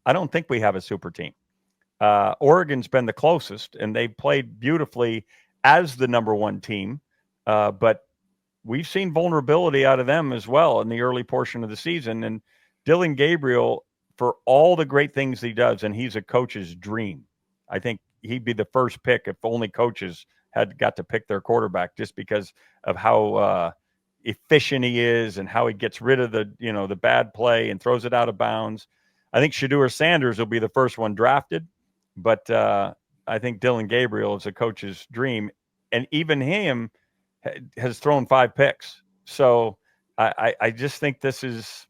I don't think we have a super team. Oregon's been the closest, and they've played beautifully as the number one team. But we've seen vulnerability out of them as well in the early portion of the season. And Dylan Gabriel, for all the great things he does, and he's a coach's dream. I think he'd be the first pick if only coaches had got to pick their quarterback, just because of how efficient he is and how he gets rid of the bad play and throws it out of bounds. I think Shedeur Sanders will be the first one drafted, but I think Dylan Gabriel is a coach's dream, and even him has thrown 5 picks. So I just think this is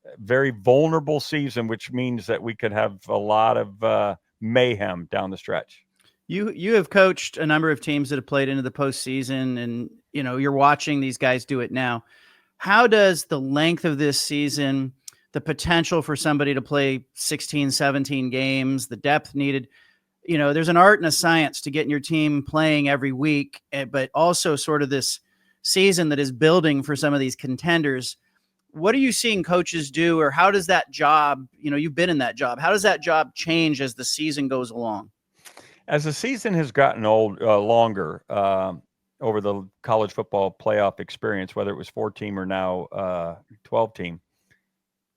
a very vulnerable season, which means that we could have a lot of mayhem down the stretch. You have coached a number of teams that have played into the postseason, and you're watching these guys do it now. How does the length of this season, the potential for somebody to play 16, 17 games, the depth needed, there's an art and a science to getting your team playing every week, but also sort of this season that is building for some of these contenders. What are you seeing coaches do, or how does that job, you've been in that job, how does that job change as the season goes along? As the season has gotten longer, over the college football playoff experience, whether it was 4-team or now 12-team,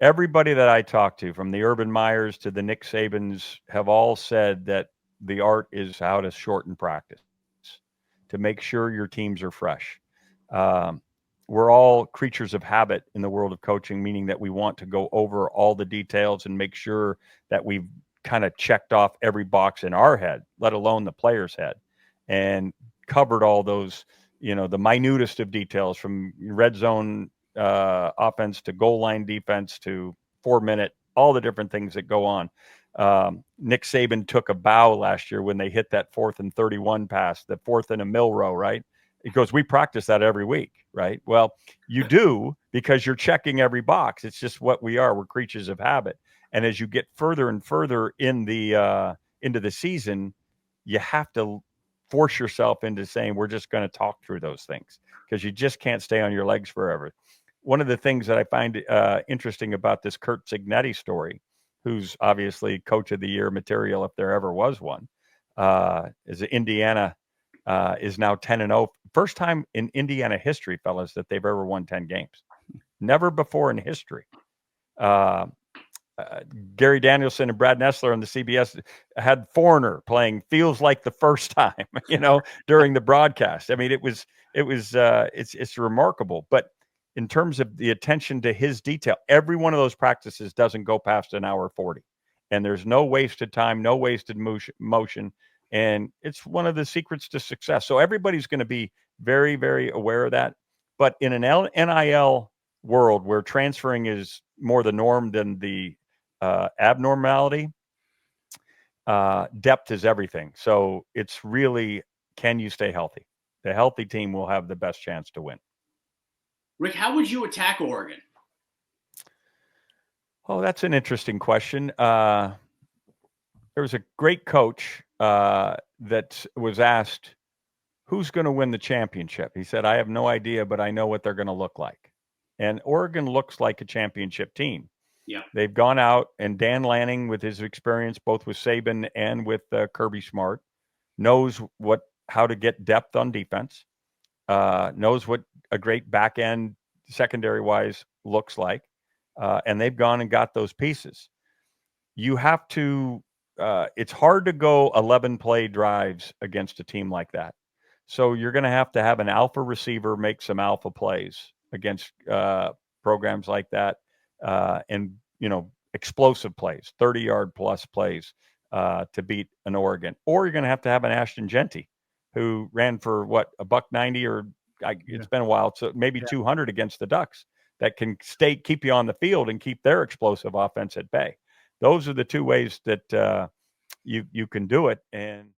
everybody that I talk to, from the Urban Meyers to the Nick Sabans, have all said that the art is how to shorten practice to make sure your teams are fresh. We're all creatures of habit in the world of coaching, meaning that we want to go over all the details and make sure that we've kind of checked off every box in our head, let alone the player's head, and covered all those, the minutest of details, from red zone offense to goal line defense to 4-minute, all the different things that go on. Nick Saban took a bow last year when they hit that 4th and 31 pass, the 4th and a mill row, right? He goes, we practice that every week, right? Well, you do, because you're checking every box. It's just what we are. We're creatures of habit. And as you get further and further in the into the season, you have to force yourself into saying, we're just going to talk through those things, because you just can't stay on your legs forever. One of the things that I find interesting about this Curt Cignetti story, who's obviously coach of the year material if there ever was one, is Indiana is now 10-0. First time in Indiana history, fellas, that they've ever won 10 games. Never before in history. Gary Danielson and Brad Nessler on the CBS had Foreigner playing "Feels Like the First Time," during the broadcast. I mean, it's remarkable. But in terms of the attention to his detail, every one of those practices doesn't go past an hour 40, and there's no wasted time, no wasted motion, and it's one of the secrets to success. So everybody's going to be very, very aware of that. But in an NIL world where transferring is more the norm than the abnormality, depth is everything. So it's really, can you stay healthy? The healthy team will have the best chance to win. Rick, how would you attack Oregon? Oh, that's an interesting question. There was a great coach that was asked, who's going to win the championship? He said, I have no idea, but I know what they're going to look like. And Oregon looks like a championship team. Yeah, they've gone out, and Dan Lanning, with his experience both with Saban and with Kirby Smart, knows how to get depth on defense, knows what a great back end secondary wise looks like, and they've gone and got those pieces. You have to. It's hard to go 11 play drives against a team like that. So you're going to have an alpha receiver make some alpha plays against programs like that. And, explosive plays, 30-yard plus plays to beat an Oregon. Or you're going to have an Ashton Genty, who ran for $190, or it's been a while, so maybe 200 against the Ducks, that can keep you on the field and keep their explosive offense at bay. Those are the two ways that you can do it. And